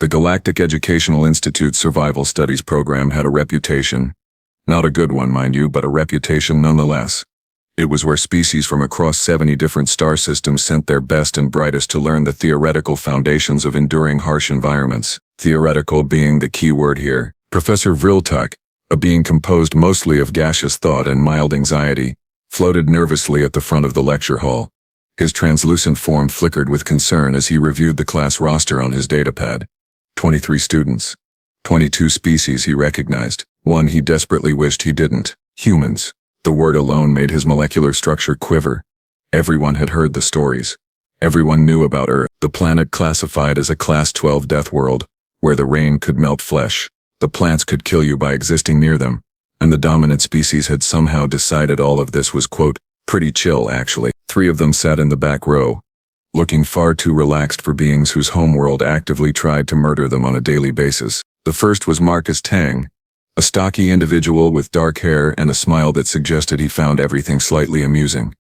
The Galactic Educational Institute Survival Studies program had a reputation. Not a good one, mind you, but a reputation nonetheless. It was where species from across 70 different star systems sent their best and brightest to learn the theoretical foundations of enduring harsh environments. Theoretical being the key word here. Professor Vrill'tok, a being composed mostly of gaseous thought and mild anxiety, floated nervously at the front of the lecture hall. His translucent form flickered with concern as he reviewed the class roster on his datapad. 23 students. 22 species he recognized. One he desperately wished he didn't. Humans. The word alone made his molecular structure quiver. Everyone had heard the stories. Everyone knew about Earth, the planet classified as a Class 12 Deathworld, where the rain could melt flesh, the plants could kill you by existing near them, and the dominant species had somehow decided all of this was, quote, pretty chill actually. 3 of them sat in the back row, looking far too relaxed for beings whose homeworld actively tried to murder them on a daily basis. The first was Marcus Tang, a stocky individual with dark hair and a smile that suggested he found everything slightly amusing.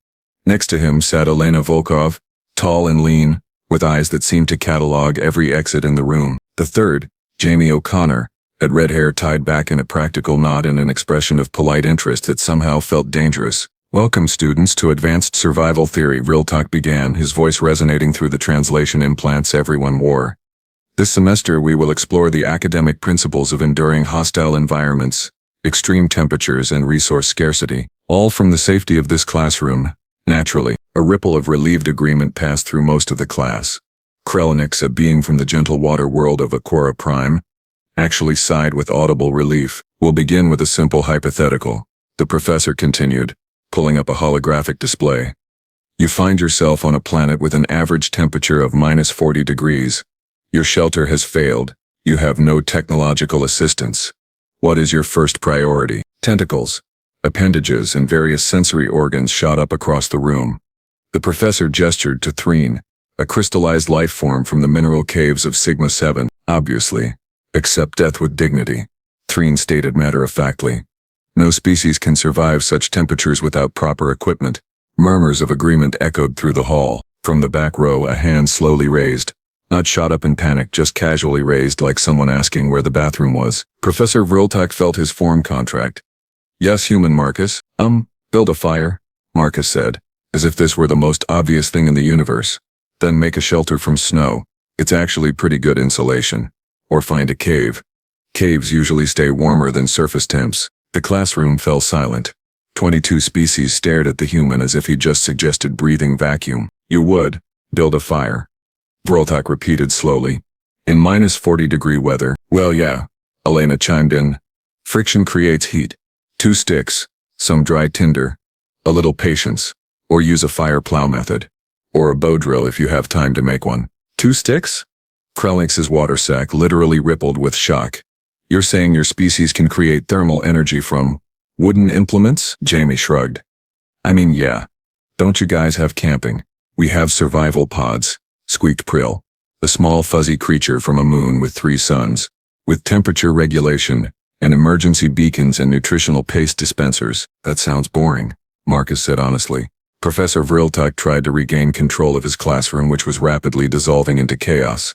Next to him sat Elena Volkov, tall and lean, with eyes that seemed to catalog every exit in the room. The third, Jamie O'Connor, had red hair tied back in a practical knot and an expression of polite interest that somehow felt dangerous. Welcome, students, to Advanced Survival Theory, Vrill'tok began, his voice resonating through the translation implants everyone wore. This semester we will explore the academic principles of enduring hostile environments, extreme temperatures and resource scarcity, all from the safety of this classroom. Naturally, a ripple of relieved agreement passed through most of the class. Krelnix, a being from the gentle water world of Aquara Prime, actually sighed with audible relief. We'll begin with a simple hypothetical, the professor continued, pulling up a holographic display. You find yourself on a planet with an average temperature of -40 degrees. Your shelter has failed. You have no technological assistance. What is your first priority? Tentacles, appendages, and various sensory organs shot up across the room. The professor gestured to Threen, a crystallized life form from the mineral caves of Sigma 7. Obviously. Accept death with dignity, Threen stated matter-of-factly. No species can survive such temperatures without proper equipment. Murmurs of agreement echoed through the hall. From the back row, a hand slowly raised. Not shot up in panic, just casually raised like someone asking where the bathroom was. Professor Vrill'tok felt his form contract. Yes, human Marcus. Build a fire, Marcus said, as if this were the most obvious thing in the universe. Then make a shelter from snow. It's actually pretty good insulation. Or find a cave. Caves usually stay warmer than surface temps. The classroom fell silent. 22 species stared at the human as if he just suggested breathing vacuum. You would build a fire, Vrill'tok repeated slowly. In -40-degree weather. Well, yeah, Elena chimed in. Friction creates heat. 2 sticks, some dry tinder, a little patience, or use a fire plow method. Or a bow drill if you have time to make one. 2 sticks? Krelnix's water sac literally rippled with shock. You're saying your species can create thermal energy from wooden implements? Jamie shrugged. I mean, yeah. Don't you guys have camping? We have survival pods, squeaked Prill, a small fuzzy creature from a moon with 3 suns, with temperature regulation, and emergency beacons and nutritional paste dispensers. That sounds boring, Marcus said honestly. Professor Vrill'tok tried to regain control of his classroom, which was rapidly dissolving into chaos.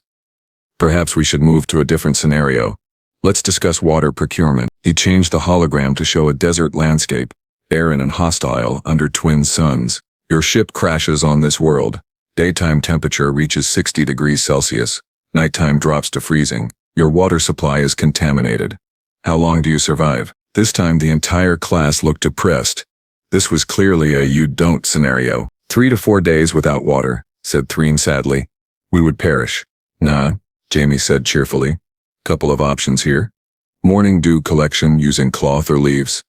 Perhaps we should move to a different scenario. Let's discuss water procurement. He changed the hologram to show a desert landscape, barren and hostile under twin suns. Your ship crashes on this world. Daytime temperature reaches 60 degrees Celsius. Nighttime drops to freezing. Your water supply is contaminated. How long do you survive? This time the entire class looked depressed. This was clearly a you don't scenario. 3 to 4 days without water, said Threen sadly. We would perish. Nah, Jamie said cheerfully. Couple of options here. Morning dew collection using cloth or leaves.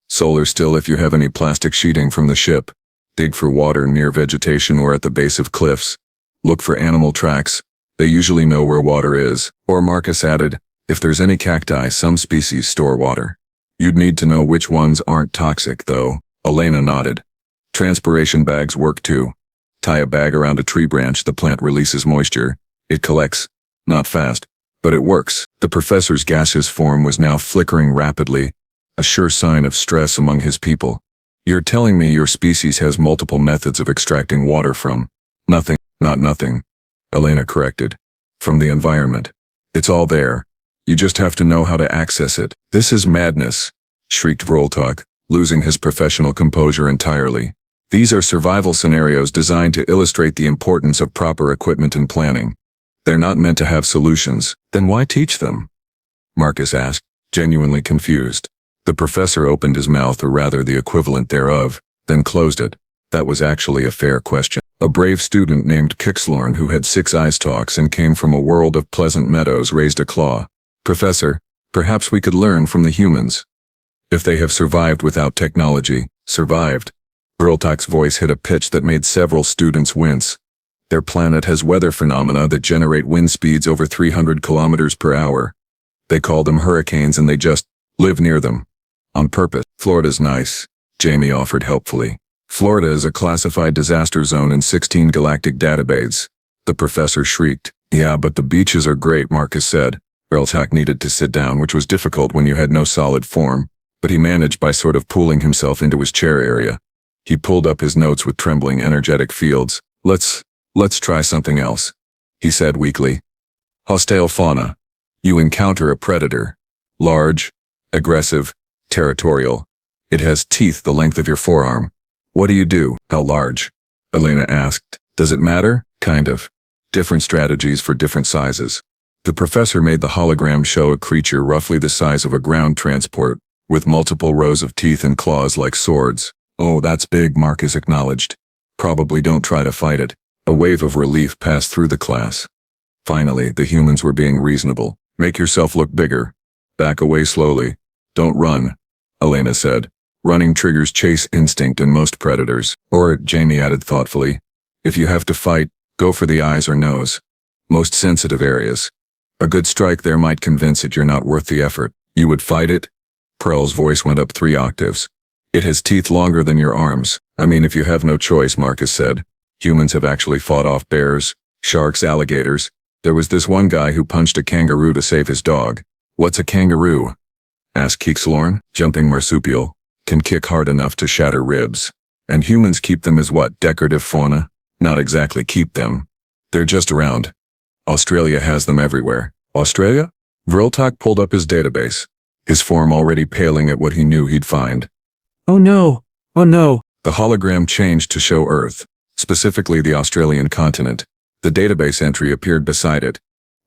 Solar still if you have any plastic sheeting from the ship. Dig for water near vegetation or at the base of cliffs. Look for animal tracks. They usually know where water is. Or Marcus added, if there's any cacti, some species store water. You'd need to know which ones aren't toxic though. Elena nodded. Transpiration bags work too. Tie a bag around a tree branch, the plant releases moisture. It collects. Not fast, but it works. The professor's gaseous form was now flickering rapidly, a sure sign of stress among his people. You're telling me your species has multiple methods of extracting water from? Nothing, not nothing, Elena corrected. From the environment. It's all there. You just have to know how to access it. This is madness, shrieked Vrill'tok, losing his professional composure entirely. These are survival scenarios designed to illustrate the importance of proper equipment and planning. They're not meant to have solutions. Then why teach them? Marcus asked, genuinely confused. The professor opened his mouth, or rather the equivalent thereof, then closed it. That was actually a fair question. A brave student named Kixlorn, who had 6 ice talks and came from a world of pleasant meadows, raised a claw. Professor, perhaps we could learn from the humans. If they have survived without technology, survived. Vrill'tok's voice hit a pitch that made several students wince. Their planet has weather phenomena that generate wind speeds over 300 kilometers per hour. They call them hurricanes and they just live near them. On purpose. Florida's nice, Jamie offered helpfully. Florida is a classified disaster zone in 16 galactic databases. The professor shrieked. Yeah, but the beaches are great, Marcus said. Vrill'tok needed to sit down, which was difficult when you had no solid form, but he managed by sort of pulling himself into his chair area. He pulled up his notes with trembling, energetic fields. Let's try something else, he said weakly. Hostile fauna. You encounter a predator. Large, aggressive, territorial. It has teeth the length of your forearm. What do you do? How large? Elena asked. Does it matter? Kind of. Different strategies for different sizes. The professor made the hologram show a creature roughly the size of a ground transport, with multiple rows of teeth and claws like swords. Oh, that's big, Marcus acknowledged. Probably don't try to fight it. A wave of relief passed through the class. Finally, the humans were being reasonable. Make yourself look bigger. Back away slowly. Don't run, Elena said. Running triggers chase instinct in most predators. Or, Jamie added thoughtfully, if you have to fight, go for the eyes or nose. Most sensitive areas. A good strike there might convince it you're not worth the effort. You would fight it? Pearl's voice went up 3 octaves. It has teeth longer than your arms. I mean, if you have no choice, Marcus said. Humans have actually fought off bears, sharks, alligators. There was this one guy who punched a kangaroo to save his dog. What's a kangaroo? Asked Kixlorn. Jumping marsupial. Can kick hard enough to shatter ribs. And humans keep them as what, decorative fauna? Not exactly keep them. They're just around. Australia has them everywhere. Australia? Vrill'tok pulled up his database, his form already paling at what he knew he'd find. Oh no! Oh no! The hologram changed to show Earth, specifically the Australian continent. The database entry appeared beside it.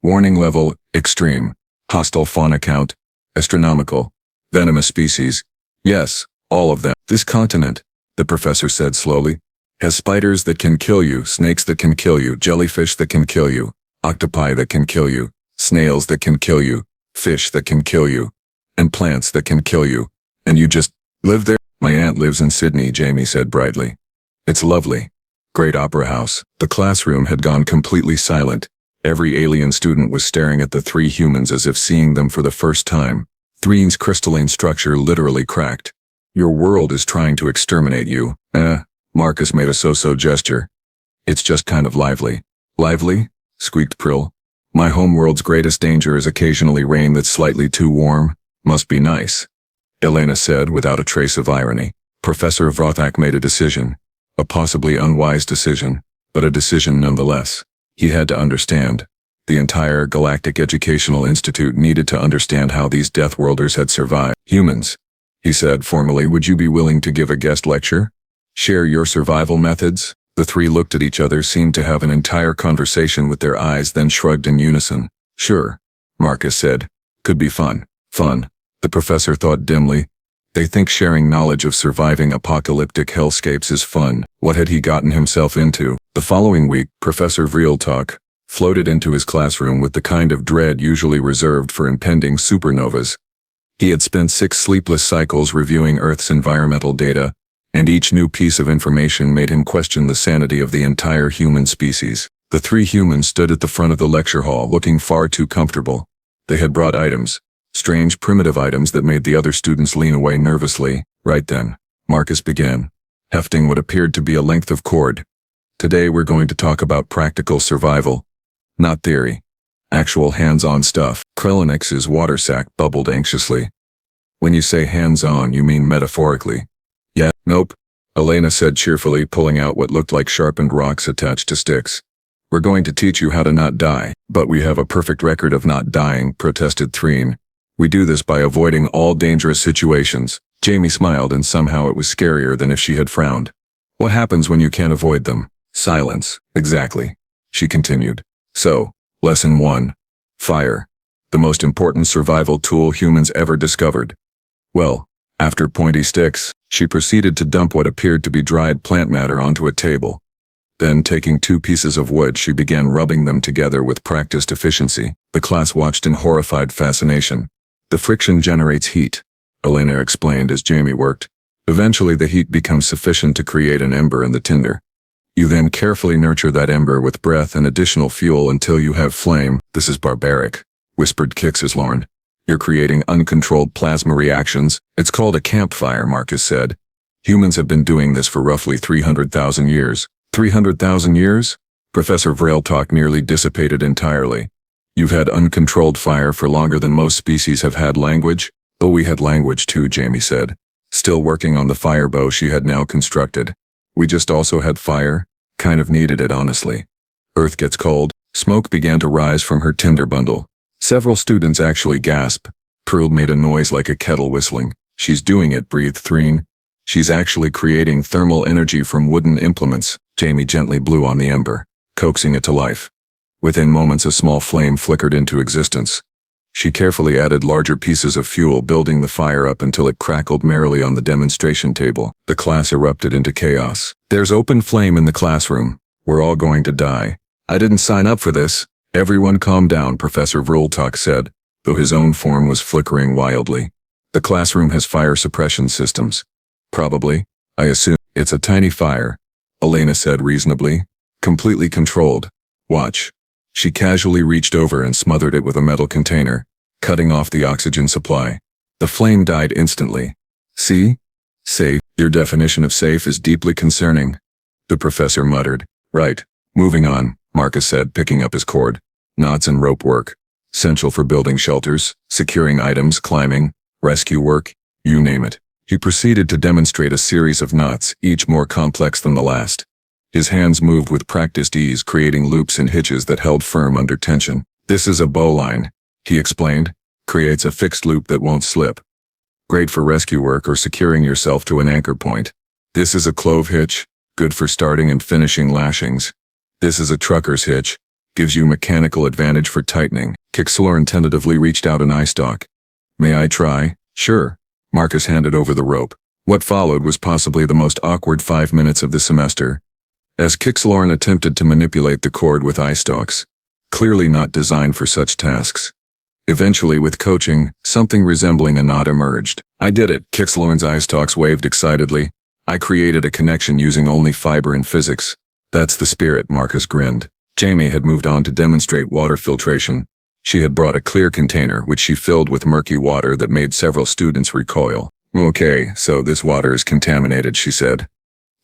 Warning level, extreme. Hostile fauna count, astronomical. Venomous species. Yes, all of them. This continent, the professor said slowly, has spiders that can kill you, snakes that can kill you, jellyfish that can kill you, octopi that can kill you, snails that can kill you, fish that can kill you, and plants that can kill you. And you just live there? My aunt lives in Sydney, Jamie said brightly. It's lovely. Great opera house. The classroom had gone completely silent. Every alien student was staring at the 3 humans as if seeing them for the first time. 3's crystalline structure literally cracked. Your world is trying to exterminate you. Marcus made a so-so gesture. It's just kind of lively. Lively? Squeaked Prill. My homeworld's greatest danger is occasionally rain that's slightly too warm. Must be nice. Elena said without a trace of irony. Professor Vrill'tok made a decision. A possibly unwise decision, but a decision nonetheless. He had to understand. The entire Galactic Educational Institute needed to understand how these Deathworlders had survived. Humans, he said formally, would you be willing to give a guest lecture? Share your survival methods? The 3 looked at each other, seemed to have an entire conversation with their eyes, then shrugged in unison. Sure, Marcus said. Could be fun. Fun, the professor thought dimly. They think sharing knowledge of surviving apocalyptic hellscapes is fun. What had he gotten himself into? The following week, Professor Vrill'tok floated into his classroom with the kind of dread usually reserved for impending supernovas. He had spent 6 sleepless cycles reviewing Earth's environmental data, and each new piece of information made him question the sanity of the entire human species. The 3 humans stood at the front of the lecture hall looking far too comfortable. They had brought items. Strange primitive items that made the other students lean away nervously. Right then, Marcus began, hefting what appeared to be a length of cord. Today we're going to talk about practical survival. Not theory. Actual hands-on stuff. Krellinix's water sack bubbled anxiously. When you say hands-on, you mean metaphorically. Yeah, nope, Elena said cheerfully, pulling out what looked like sharpened rocks attached to sticks. We're going to teach you how to not die. But we have a perfect record of not dying, protested Threen. We do this by avoiding all dangerous situations. Jamie smiled, and somehow it was scarier than if she had frowned. What happens when you can't avoid them? Silence. Exactly. She continued. So, Lesson 1. Fire. The most important survival tool humans ever discovered. Well, after pointy sticks, she proceeded to dump what appeared to be dried plant matter onto a table. Then, taking 2 pieces of wood, she began rubbing them together with practiced efficiency. The class watched in horrified fascination. The friction generates heat, Elena explained as Jamie worked. Eventually the heat becomes sufficient to create an ember in the tinder. You then carefully nurture that ember with breath and additional fuel until you have flame. This is barbaric, whispered Kixlorn. You're creating uncontrolled plasma reactions. It's called a campfire, Marcus said. Humans have been doing this for roughly 300,000 years. 300,000 years? Professor Vrill'tok nearly dissipated entirely. You've had uncontrolled fire for longer than most species have had language? Oh, we had language too, Jamie said, still working on the fire bow she had now constructed. We just also had fire, kind of needed it honestly. Earth gets cold, smoke began to rise from her tinder bundle. Several students actually gasped. Pearl made a noise like a kettle whistling. She's doing it, breathed Threen. She's actually creating thermal energy from wooden implements. Jamie gently blew on the ember, coaxing it to life. Within moments a small flame flickered into existence. She carefully added larger pieces of fuel, building the fire up until it crackled merrily on the demonstration table. The class erupted into chaos. There's open flame in the classroom. We're all going to die. I didn't sign up for this. Everyone calm down, Professor Vrill'tok said, though his own form was flickering wildly. The classroom has fire suppression systems. Probably. I assume it's a tiny fire, Elena said reasonably. Completely controlled. Watch. She casually reached over and smothered it with a metal container, cutting off the oxygen supply. The flame died instantly. See? Safe. Your definition of safe is deeply concerning, the professor muttered. Right. Moving on, Marcus said, picking up his cord. Knots and rope work. Essential for building shelters, securing items, climbing, rescue work, you name it. He proceeded to demonstrate a series of knots, each more complex than the last. His hands moved with practiced ease, creating loops and hitches that held firm under tension. This is a bowline, he explained. Creates a fixed loop that won't slip. Great for rescue work or securing yourself to an anchor point. This is a clove hitch, good for starting and finishing lashings. This is a trucker's hitch, gives you mechanical advantage for tightening. Kixlorn tentatively reached out an eye stalk. May I try? Sure. Marcus handed over the rope. What followed was possibly the most awkward 5 minutes of the semester, as Kixlorn attempted to manipulate the cord with eye stalks, clearly not designed for such tasks. Eventually, with coaching, something resembling a knot emerged. I did it, Kixlorn's eye stalks waved excitedly. I created a connection using only fiber and physics. That's the spirit, Marcus grinned. Jamie had moved on to demonstrate water filtration. She had brought a clear container, which she filled with murky water that made several students recoil. Okay, so this water is contaminated, she said.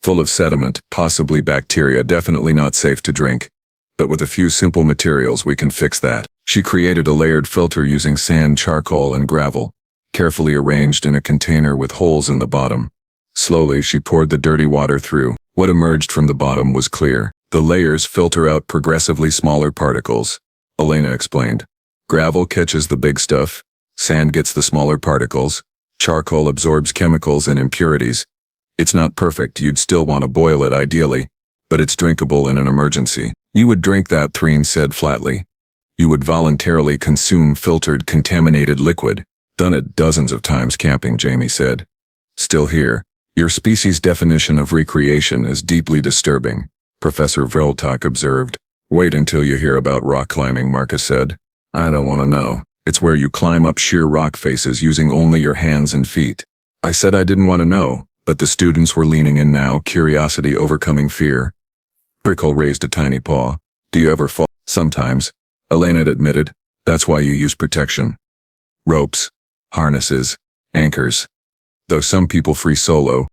Full of sediment, possibly bacteria, definitely not safe to drink. But with a few simple materials we can fix that. She created a layered filter using sand, charcoal, and gravel, carefully arranged in a container with holes in the bottom. Slowly she poured the dirty water through. What emerged from the bottom was clear. The layers filter out progressively smaller particles, Elena explained. Gravel catches the big stuff, sand gets the smaller particles, charcoal absorbs chemicals and impurities. It's not perfect, you'd still want to boil it ideally, but it's drinkable in an emergency. You would drink that, Threen said flatly. You would voluntarily consume filtered, contaminated liquid. Done it dozens of times camping, Jamie said. Still here. Your species' definition of recreation is deeply disturbing, Professor Vrill'tok observed. Wait until you hear about rock climbing, Marcus said. I don't want to know. It's where you climb up sheer rock faces using only your hands and feet. I said I didn't want to know. But the students were leaning in now, curiosity overcoming fear. Prickle raised a tiny paw. Do you ever fall? Sometimes, Elena admitted. That's why you use protection. Ropes, harnesses, anchors. Though some people free solo,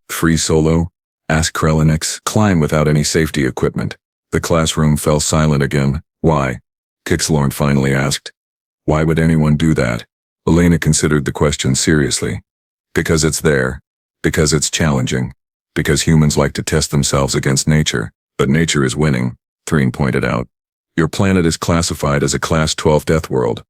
asked Krelinix, climb without any safety equipment. The classroom fell silent again. Why? Kixlorn finally asked. Why would anyone do that? Elena considered the question seriously. Because it's there. Because it's challenging. Because humans like to test themselves against nature. But nature is winning, Threen pointed out. Your planet is classified as a Class 12 Deathworld.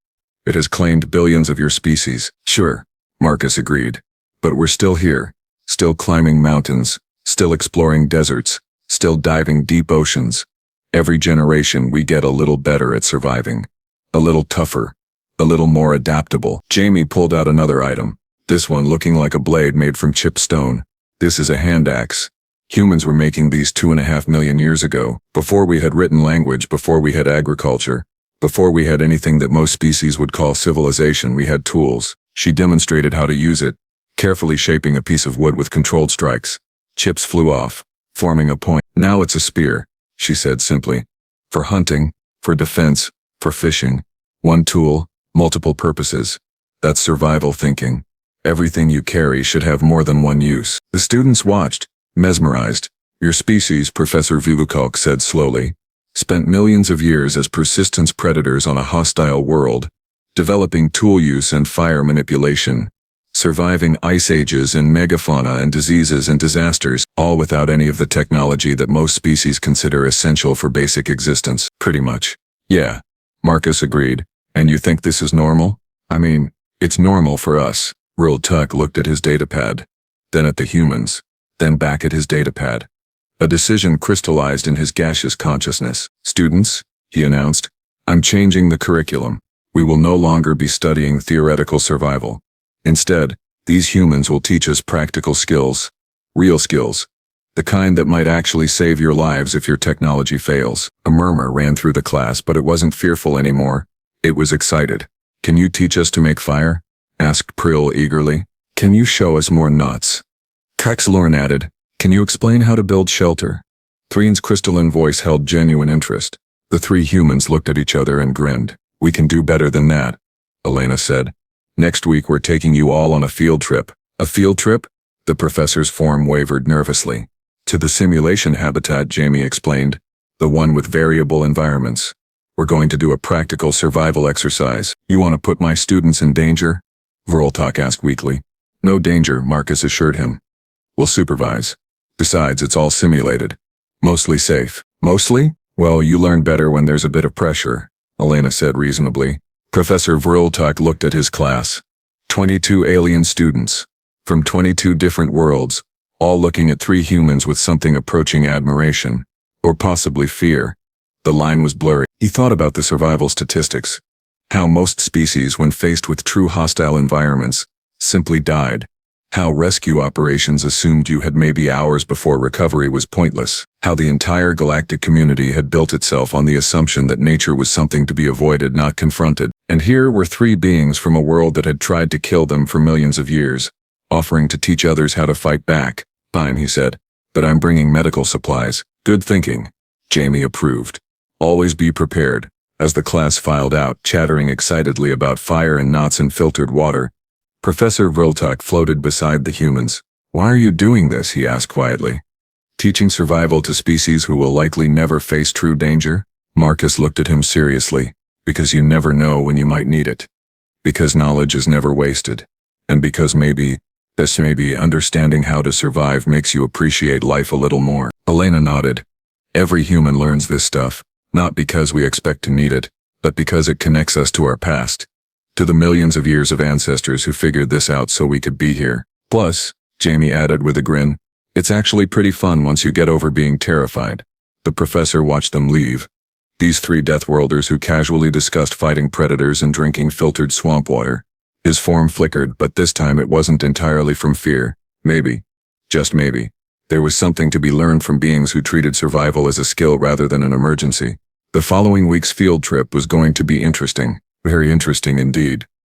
It has claimed billions of your species. Sure, Marcus agreed. But we're still here, still climbing mountains, still exploring deserts, still diving deep oceans. Every generation we get a little better at surviving. A little tougher. A little more adaptable. Jamie pulled out another item. This one looking like a blade made from chipped stone. This is a hand axe. Humans were making these 2.5 million years ago, before we had written language, before we had agriculture, before we had anything that most species would call civilization. We had tools. She demonstrated how to use it, carefully shaping a piece of wood with controlled strikes. Chips flew off, forming a point. Now it's a spear, she said simply. For hunting, for defense, for fishing. One tool, multiple purposes. That's survival thinking. Everything you carry should have more than one use. The students watched, mesmerized. Your species, Professor Vrill'tok said slowly, spent millions of years as persistence predators on a hostile world, developing tool use and fire manipulation, surviving ice ages and megafauna and diseases and disasters, all without any of the technology that most species consider essential for basic existence. Pretty much. Yeah, Marcus agreed. And you think this is normal? I mean, it's normal for us. Vrill'tok looked at his datapad, then at the humans, then back at his datapad. A decision crystallized in his gaseous consciousness. Students, he announced, I'm changing the curriculum. We will no longer be studying theoretical survival. Instead, these humans will teach us practical skills, real skills, the kind that might actually save your lives if your technology fails. A murmur ran through the class, but it wasn't fearful anymore. It was excited. Can you teach us to make fire? Asked Prill eagerly. Can you show us more nuts? Caxlorn added, can you explain how to build shelter? Threen's crystalline voice held genuine interest. The three humans looked at each other and grinned. We can do better than that, Elena said. Next week we're taking you all on a field trip. A field trip? The professor's form wavered nervously. To the simulation habitat, Jamie explained. The one with variable environments. We're going to do a practical survival exercise. You want to put my students in danger? Vrill'tok asked weakly. No danger, Marcus assured him. We'll supervise. Besides, it's all simulated. Mostly safe. Mostly? Well, you learn better when there's a bit of pressure, Elena said reasonably. Professor Vrill'tok looked at his class. 22 alien students. From 22 different worlds, all looking at three humans with something approaching admiration. Or possibly fear. The line was blurry. He thought about the survival statistics. How most species, when faced with true hostile environments, simply died. How rescue operations assumed you had maybe hours before recovery was pointless. How the entire galactic community had built itself on the assumption that nature was something to be avoided, not confronted. And here were three beings from a world that had tried to kill them for millions of years, offering to teach others how to fight back. Fine, he said, but I'm bringing medical supplies. Good thinking. Jamie approved. Always be prepared. As the class filed out, chattering excitedly about fire and knots and filtered water, Professor Vrill'tok floated beside the humans. Why are you doing this? He asked quietly. Teaching survival to species who will likely never face true danger? Marcus looked at him seriously. Because you never know when you might need it. Because knowledge is never wasted. And because maybe understanding how to survive makes you appreciate life a little more. Elena nodded. Every human learns this stuff, not because we expect to need it, but because it connects us to our past. To the millions of years of ancestors who figured this out so we could be here. Plus, Jamie added with a grin, it's actually pretty fun once you get over being terrified. The professor watched them leave. These three Deathworlders who casually discussed fighting predators and drinking filtered swamp water. His form flickered, but this time it wasn't entirely from fear. Maybe, just maybe, there was something to be learned from beings who treated survival as a skill rather than an emergency. The following week's field trip was going to be interesting. Very interesting indeed.